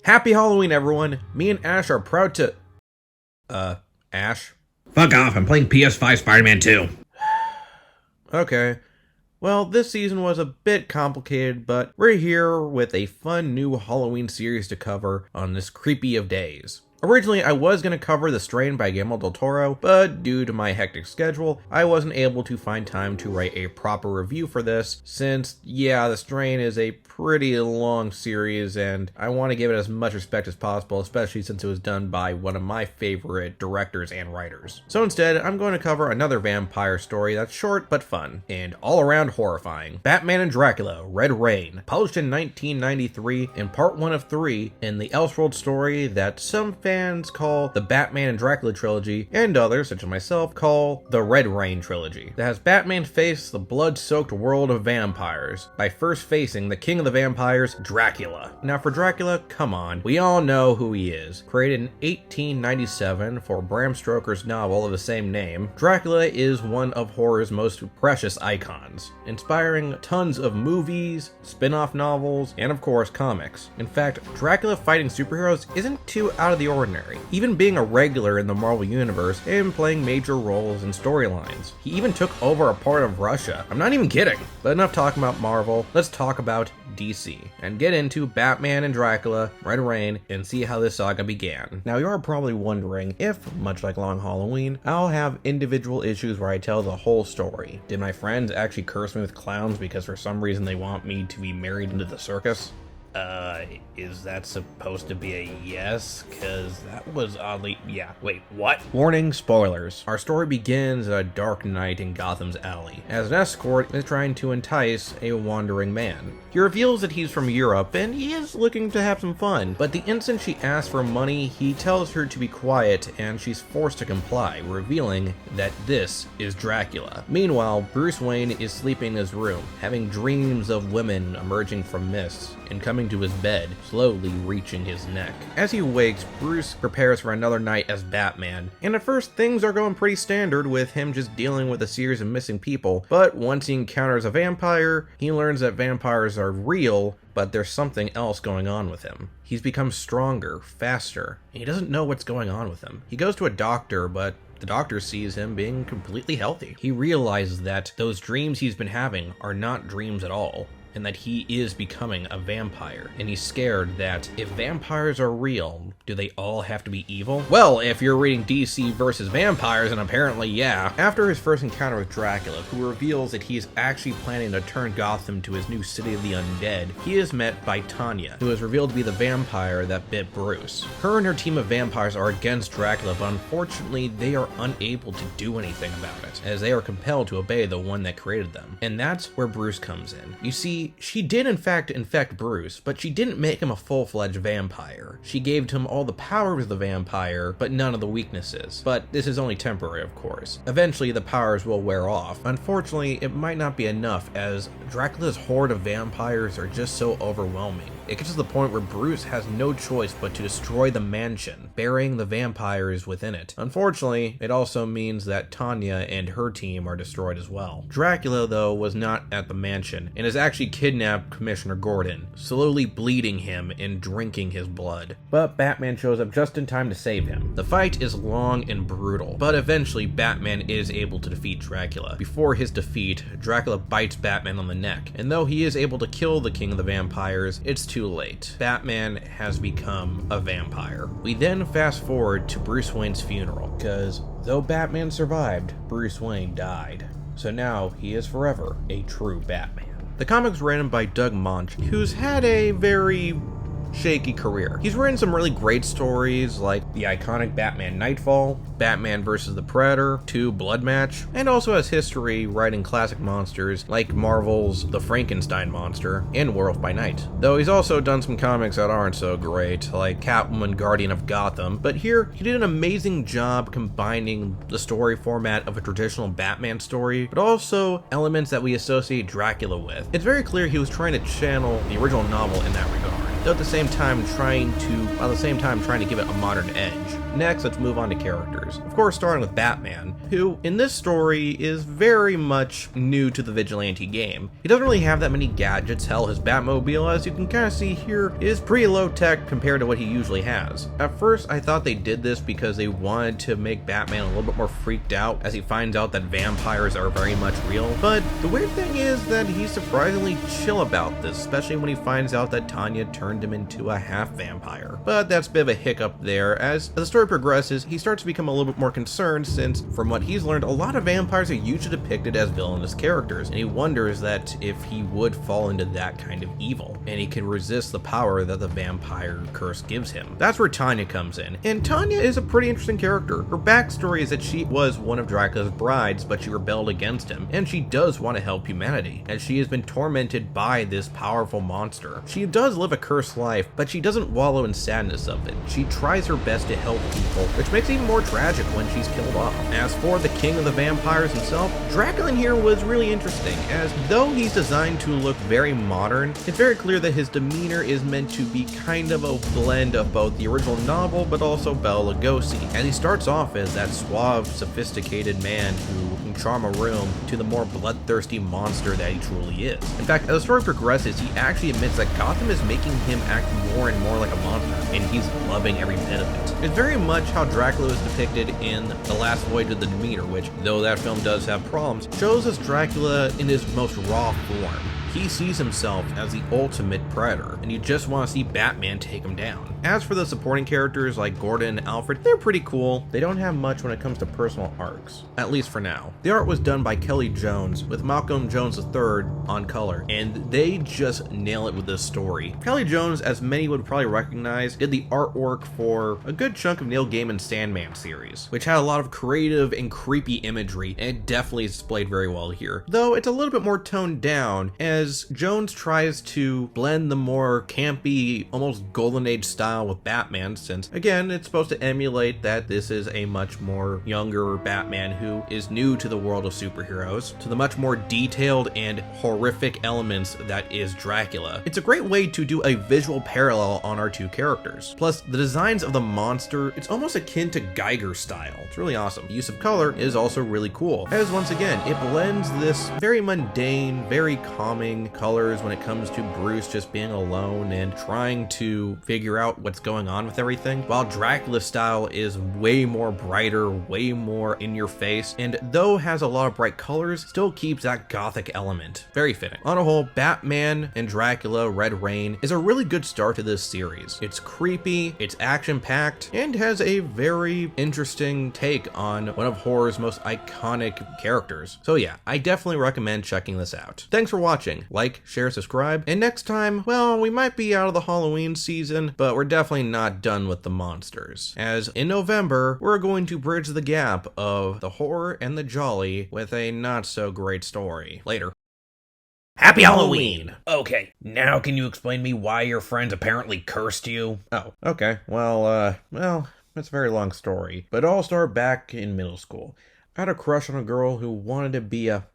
Happy Halloween, everyone! Me and Ash are proud to... Ash? Fuck off, I'm playing PS5 Spider-Man 2. Okay. Well, this season was a bit complicated, but we're here with a fun new Halloween series to cover on this creepy of days. Originally, I was going to cover The Strain by Guillermo del Toro, but due to my hectic schedule, I wasn't able to find time to write a proper review for this, since, yeah, The Strain is a pretty long series, and I want to give it as much respect as possible, especially since it was done by one of my favorite directors and writers. So instead, I'm going to cover another vampire story that's short but fun, and all-around horrifying. Batman and Dracula, Red Rain, published in 1993 in part 1 of 3 in the Elseworld story that some fans call the Batman and Dracula trilogy, and others, such as myself, call the Red Rain trilogy, that has Batman face the blood-soaked world of vampires by first facing the king of the vampires, Dracula. Now for Dracula, come on, we all know who he is. Created in 1897 for Bram Stoker's novel of the same name, Dracula is one of horror's most precious icons, inspiring tons of movies, spin-off novels, and of course comics. In fact, Dracula fighting superheroes isn't too out of the ordinary, even being a regular in the Marvel Universe and playing major roles in storylines. He even took over a part of Russia. I'm not even kidding. But enough talking about Marvel, let's talk about DC and get into Batman and Dracula, Red Rain, and see how this saga began. Now you are probably wondering if, much like Long Halloween, I'll have individual issues where I tell the whole story. Did my friends actually curse me with clowns because for some reason they want me to be married into the circus? Is that supposed to be a yes? Cause that was oddly, yeah, wait, what? Warning, spoilers. Our story begins at a dark night in Gotham's alley, as an escort is trying to entice a wandering man. He reveals that he's from Europe, and he is looking to have some fun, but the instant she asks for money, he tells her to be quiet, and she's forced to comply, revealing that this is Dracula. Meanwhile, Bruce Wayne is sleeping in his room, having dreams of women emerging from mists, and coming to his bed, slowly reaching his neck. As he wakes, Bruce prepares for another night as Batman, and at first things are going pretty standard with him just dealing with a series of missing people, but once he encounters a vampire, he learns that vampires are real, but there's something else going on with him. He's become stronger, faster, and he doesn't know what's going on with him. He goes to a doctor, but the doctor sees him being completely healthy. He realizes that those dreams he's been having are not dreams at all, and that he is becoming a vampire. And he's scared that if vampires are real, do they all have to be evil? Well, if you're reading DC versus vampires, and apparently yeah. After his first encounter with Dracula, who reveals that he is actually planning to turn Gotham to his new city of the undead, he is met by Tanya, who is revealed to be the vampire that bit Bruce. Her and her team of vampires are against Dracula, but unfortunately they are unable to do anything about it, as they are compelled to obey the one that created them. And that's where Bruce comes in. You see, she did in fact infect Bruce, but she didn't make him a full-fledged vampire. She gave him all the powers of the vampire, but none of the weaknesses. But this is only temporary, of course. Eventually, the powers will wear off. Unfortunately, it might not be enough, as Dracula's horde of vampires are just so overwhelming. It gets to the point where Bruce has no choice but to destroy the mansion, burying the vampires within it. Unfortunately, it also means that Tanya and her team are destroyed as well. Dracula, though, was not at the mansion, and has actually kidnapped Commissioner Gordon, slowly bleeding him and drinking his blood. But Batman shows up just in time to save him. The fight is long and brutal, but eventually Batman is able to defeat Dracula. Before his defeat, Dracula bites Batman on the neck, and though he is able to kill the king of the vampires, it's too late. Batman has become a vampire. We then fast forward to Bruce Wayne's funeral, because though Batman survived, Bruce Wayne died. So now he is forever a true Batman. The comic's written by Doug Moench, who's had a very shaky career. He's written some really great stories like the iconic Batman Nightfall, Batman vs. the Predator 2 Blood Match, and also has history writing classic monsters like Marvel's The Frankenstein Monster and Werewolf by Night. Though he's also done some comics that aren't so great, like Catwoman Guardian of Gotham, but here he did an amazing job combining the story format of a traditional Batman story, but also elements that we associate Dracula with. It's very clear he was trying to channel the original novel in that regard, though at the same time trying to give it a modern edge. Next, let's move on to characters. Of course, starting with Batman, who in this story is very much new to the vigilante game. He doesn't really have that many gadgets. Hell, his Batmobile, as you can kind of see here, is pretty low tech compared to what he usually has. At first, I thought they did this because they wanted to make Batman a little bit more freaked out as he finds out that vampires are very much real, but the weird thing is that he's surprisingly chill about this, especially when he finds out that Tanya turned him into a half vampire. But that's a bit of a hiccup there. As the story progresses, he starts to become a little bit more concerned since, from what he's learned, a lot of vampires are usually depicted as villainous characters, and he wonders that if he would fall into that kind of evil, and he can resist the power that the vampire curse gives him. That's where Tanya comes in, and Tanya is a pretty interesting character. Her backstory is that she was one of Dracula's brides, but she rebelled against him, and she does want to help humanity, as she has been tormented by this powerful monster. She does live a cursed life, but she doesn't wallow in sadness of it. She tries her best to help people, which makes it even more tragic when she's killed off. As for the king of the vampires himself, Dracula in here was really interesting, as though he's designed to look very modern, it's very clear that his demeanor is meant to be kind of a blend of both the original novel but also Bela Lugosi, and he starts off as that suave, sophisticated man who can charm a room to the more bloodthirsty monster that he truly is. In fact, as the story progresses, he actually admits that Gotham is making him act more and more like a monster, and he's loving every bit of it. It's very much how Dracula is depicted in The Last Voyage of the Demeter, which, though that film does have problems, shows us Dracula in his most raw form. He sees himself as the ultimate predator, and you just want to see Batman take him down. As for the supporting characters like Gordon and Alfred, they're pretty cool. They don't have much when it comes to personal arcs, at least for now. The art was done by Kelly Jones with Malcolm Jones III on color, and they just nail it with this story. Kelly Jones, as many would probably recognize, did the artwork for a good chunk of Neil Gaiman's Sandman series, which had a lot of creative and creepy imagery, and it definitely is displayed very well here. Though it's a little bit more toned down, as Jones tries to blend the more campy, almost Golden Age style with Batman, since again it's supposed to emulate that this is a much more younger Batman who is new to the world of superheroes, to the much more detailed and horrific elements that is Dracula. It's a great way to do a visual parallel on our two characters. Plus, the designs of the monster, it's almost akin to Geiger style. It's really awesome. The use of color is also really cool, as once again it blends this very mundane, very calming colors when it comes to Bruce just being alone and trying to figure out what's going on with everything, while Dracula's style is way more brighter, way more in your face, and though has a lot of bright colors, still keeps that gothic element. Very fitting. On a whole, Batman and Dracula Red Reign is a really good start to this series. It's creepy, it's action-packed, and has a very interesting take on one of horror's most iconic characters. So yeah, I definitely recommend checking this out. Thanks for watching. Like, share, subscribe, and next time, well, we might be out of the Halloween season, but we're definitely not done with the monsters, as in November, we're going to bridge the gap of the horror and the jolly with a not so great story. Later. Happy Halloween! Okay, now can you explain me why your friends apparently cursed you? Oh, okay. Well, it's a very long story, but it all started back in middle school. I had a crush on a girl who wanted to be a